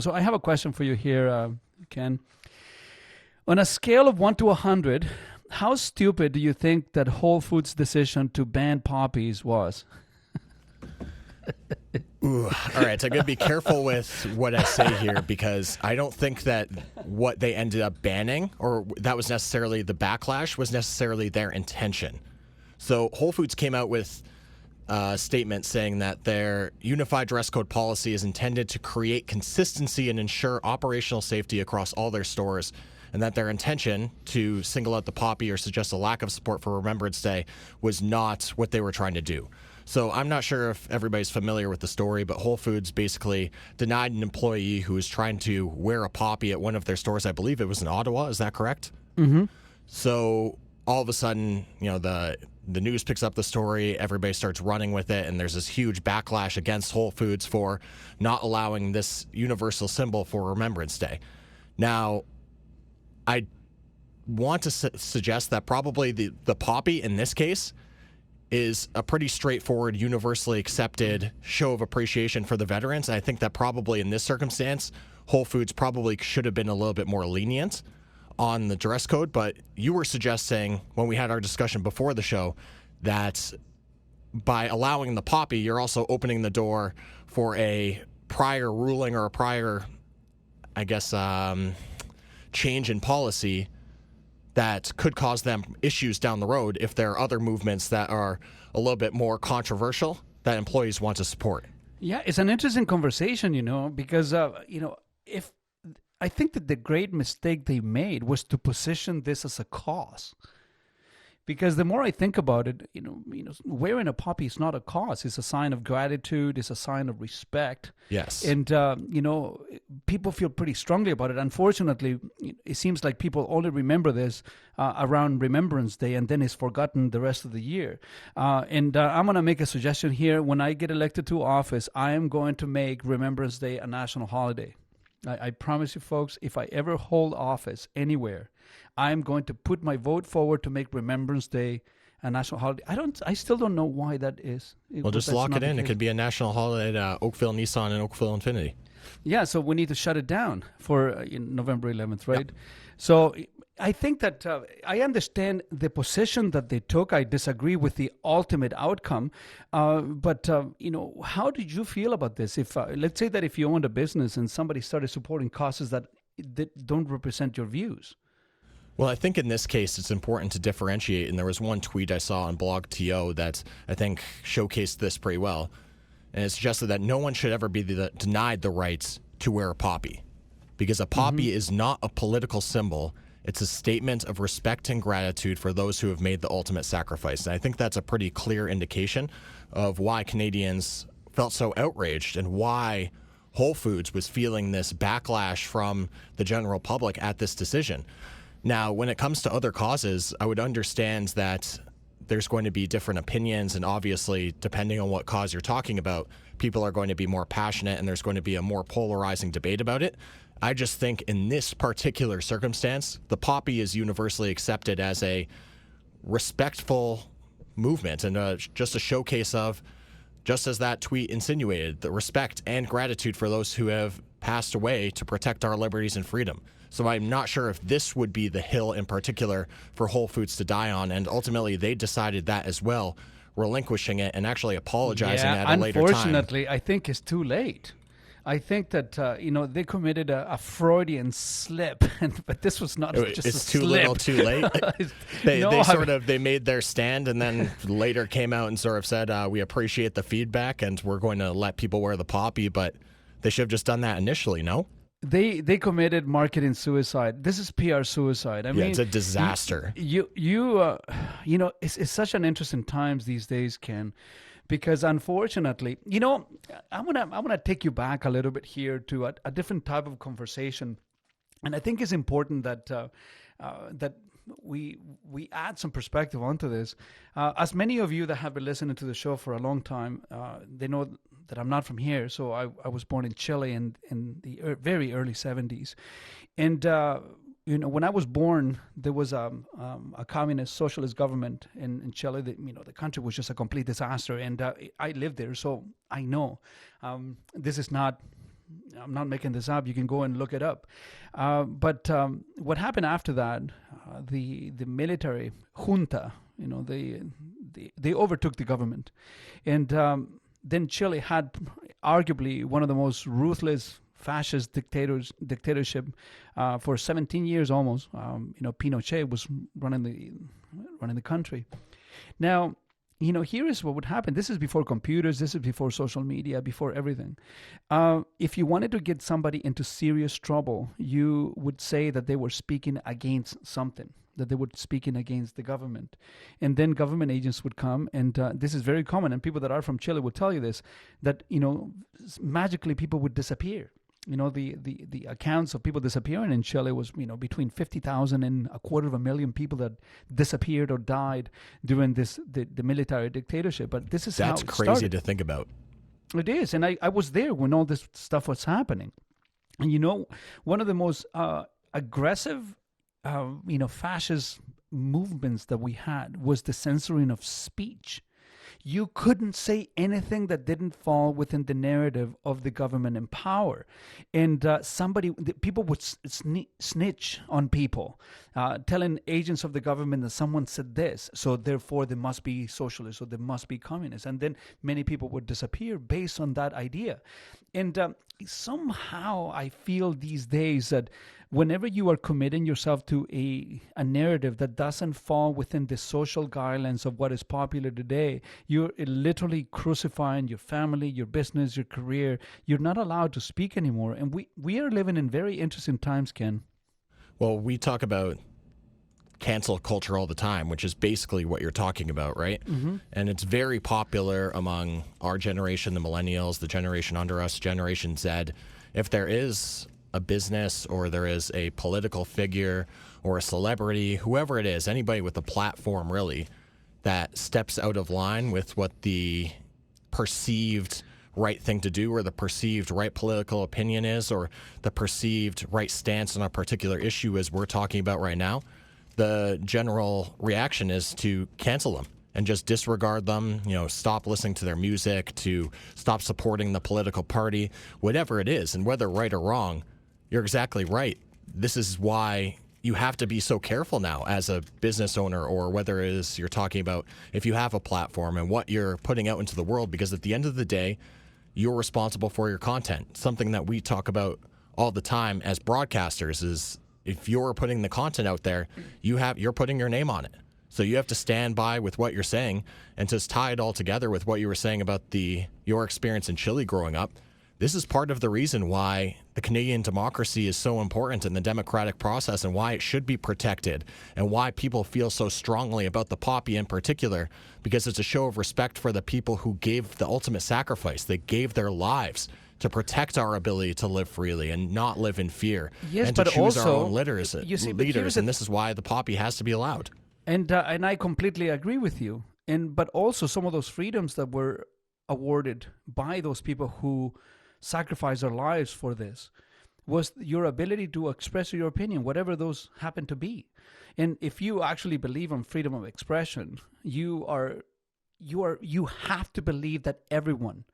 So I have a question for you here, Ken. On a scale of 1 to 100, how stupid do you think that Whole Foods' decision to ban poppies was? Ooh, all right, so I'm going to be careful with what I say here because I don't think that what they ended up banning or that was necessarily the backlash was necessarily their intention. So Whole Foods came out with a statement saying that their unified dress code policy is intended to create consistency and ensure operational safety across all their stores, and that their intention to single out the poppy or suggest a lack of support for Remembrance Day was not what they were trying to do. So I'm not sure if everybody's familiar with the story, but Whole Foods basically denied an employee who was trying to wear a poppy at one of their stores. I believe it was in Ottawa. Is that correct? Mm-hmm. So all of a sudden, the news picks up the story, everybody starts running with it, and there's this huge backlash against Whole Foods for not allowing this universal symbol for Remembrance Day. Now, I want to suggest that probably the poppy in this case is a pretty straightforward, universally accepted show of appreciation for the veterans. I think that probably in this circumstance, Whole Foods probably should have been a little bit more lenient on the dress code. But you were suggesting when we had our discussion before the show that by allowing the poppy, you're also opening the door for a prior ruling or a prior, I guess, change in policy that could cause them issues down the road if there are other movements that are a little bit more controversial that employees want to support. Yeah, it's an interesting conversation, because, if I think that the great mistake they made was to position this as a cause. Because the more I think about it, wearing a poppy is not a cause. It's a sign of gratitude. It's a sign of respect. Yes. And, people feel pretty strongly about it. Unfortunately, it seems like people only remember this around Remembrance Day, and then it's forgotten the rest of the year. And I'm going to make a suggestion here. When I get elected to office, I am going to make Remembrance Day a national holiday. I promise you, folks, if I ever hold office anywhere, I'm going to put my vote forward to make Remembrance Day a national holiday. I still don't know why that is. Well, just lock it in. It could be a national holiday at Oakville Nissan and Oakville Infinity. Yeah, so we need to shut it down for November 11th, right? Yep. So I think that I understand the position that they took. I disagree with the ultimate outcome. But how did you feel about this? If let's say that if you owned a business and somebody started supporting causes that don't represent your views. Well, I think in this case, it's important to differentiate. And there was one tweet I saw on BlogTO that I think showcased this pretty well. And it suggested that no one should ever be denied the rights to wear a poppy. Because a poppy is not a political symbol. It's a statement of respect and gratitude for those who have made the ultimate sacrifice. And I think that's a pretty clear indication of why Canadians felt so outraged and why Whole Foods was feeling this backlash from the general public at this decision. Now, when it comes to other causes, I would understand that there's going to be different opinions, and obviously, depending on what cause you're talking about, people are going to be more passionate and there's going to be a more polarizing debate about it. I just think in this particular circumstance, the poppy is universally accepted as a respectful movement and just a showcase of, just as that tweet insinuated, the respect and gratitude for those who have passed away to protect our liberties and freedom. So I'm not sure if this would be the hill in particular for Whole Foods to die on, and ultimately they decided that as well, relinquishing it and actually apologizing at a later time. Unfortunately, I think it's too late. I think that they committed a Freudian slip, but this was not just a slip. It's too little, too late. They made their stand, and then later came out and sort of said, "We appreciate the feedback, and we're going to let people wear the poppy." But they should have just done that initially, no? They committed marketing suicide. This is PR suicide. I mean, it's a disaster. It's such an interesting times these days, Ken. Because unfortunately, I wanna take you back a little bit here to a different type of conversation, and I think it's important that that we add some perspective onto this. As many of you that have been listening to the show for a long time, they know that I'm not from here. So I was born in Chile in the very early 70s, and when I was born, there was a communist socialist government in Chile. The country was just a complete disaster, and I lived there, so I know this is not I'm not making this up. You can go and look it up. But what happened after that? The military junta, they overtook the government, and then Chile had arguably one of the most ruthless fascist dictatorship for 17 years almost. Pinochet was running the country. Now, here is what would happen. This is before computers. This is before social media, before everything. If you wanted to get somebody into serious trouble, you would say that they were speaking against something, that they were speaking against the government. And then government agents would come, and this is very common, and people that are from Chile will tell you this, that, magically people would disappear. The accounts of people disappearing in Chile was, between 50,000 and 250,000 people that disappeared or died during the military dictatorship. But this is That's how it crazy started. to think about. It is. And I was there when all this stuff was happening. And, one of the most aggressive, fascist movements that we had was the censoring of speech. You couldn't say anything that didn't fall within the narrative of the government in power. And people would snitch on people, telling agents of the government that someone said this, so therefore they must be socialists or they must be communists. And then many people would disappear based on that idea. And somehow I feel these days that whenever you are committing yourself to a narrative that doesn't fall within the social guidelines of what is popular today, you're literally crucifying your family, your business, your career. You're not allowed to speak anymore. And we are living in very interesting times, Ken. Well, we talk about cancel culture all the time, which is basically what you're talking about, right? Mm-hmm. And it's very popular among our generation, the millennials, the generation under us, Generation Z. If there is a business or there is a political figure or a celebrity, whoever it is, anybody with a platform really, that steps out of line with what the perceived right thing to do or the perceived right political opinion is or the perceived right stance on a particular issue as we're talking about right now, the general reaction is to cancel them and just disregard them, stop listening to their music, to stop supporting the political party, whatever it is. And whether right or wrong, you're exactly right. This is why you have to be so careful now as a business owner, or whether it is you're talking about if you have a platform and what you're putting out into the world, because at the end of the day, you're responsible for your content. Something that we talk about all the time as broadcasters is if you're putting the content out there, you're putting your name on it. So you have to stand by with what you're saying, and to tie it all together with what you were saying about your experience in Chile growing up. This is part of the reason why the Canadian democracy is so important in the democratic process and why it should be protected and why people feel so strongly about the poppy in particular, because it's a show of respect for the people who gave the ultimate sacrifice. They gave their lives to protect our ability to live freely and not live in fear, yes, and to but choose also, our own leaders. And this is why the poppy has to be allowed. And I completely agree with you. But also some of those freedoms that were awarded by those people who sacrificed their lives for this was your ability to express your opinion, whatever those happen to be. And if you actually believe in freedom of expression, you have to believe that everyone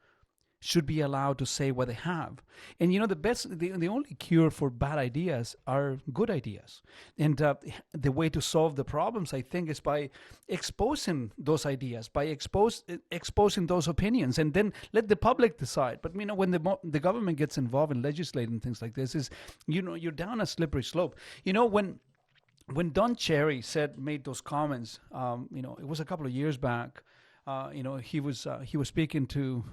should be allowed to say what they have. And the only cure for bad ideas are good ideas. And the way to solve the problems, I think, is by exposing those ideas, by exposing those opinions, and then let the public decide. But when the government gets involved in legislating things like this, you're down a slippery slope. When Don Cherry made those comments, it was a couple of years back. He was speaking to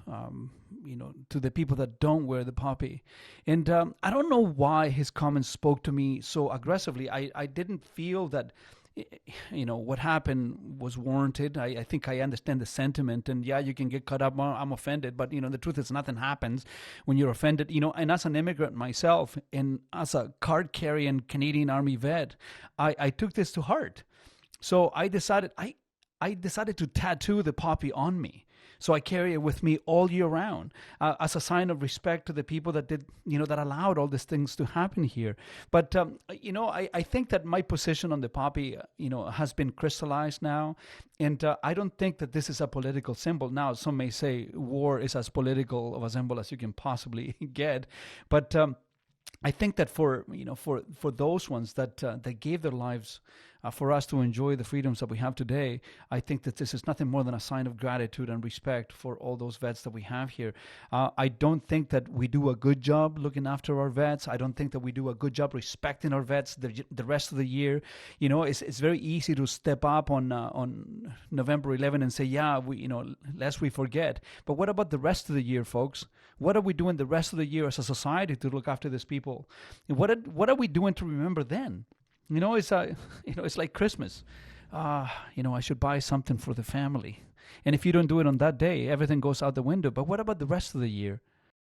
to the people that don't wear the poppy, and I don't know why his comments spoke to me so aggressively. I didn't feel that what happened was warranted. I think I understand the sentiment, and yeah, you can get caught up. I'm offended, but the truth is nothing happens when you're offended. And as an immigrant myself, and as a card-carrying Canadian Army vet, I took this to heart. So I decided to tattoo the poppy on me, So I carry it with me all year round as a sign of respect to the people that did, that allowed all these things to happen here. But, I think that my position on the poppy, has been crystallized now. And I don't think that this is a political symbol. Now, some may say war is as political of a symbol as you can possibly get. But I think that for those ones that gave their lives for us to enjoy the freedoms that we have today, I think that this is nothing more than a sign of gratitude and respect for all those vets that we have here. I don't think that we do a good job looking after our vets. I don't think that we do a good job respecting our vets the rest of the year. It's very easy to step up on November 11 and say, yeah, lest we forget. But what about the rest of the year, folks? What are we doing the rest of the year as a society to look after these people? What are we doing to remember then? It's like Christmas. I should buy something for the family. And if you don't do it on that day, everything goes out the window. But what about the rest of the year?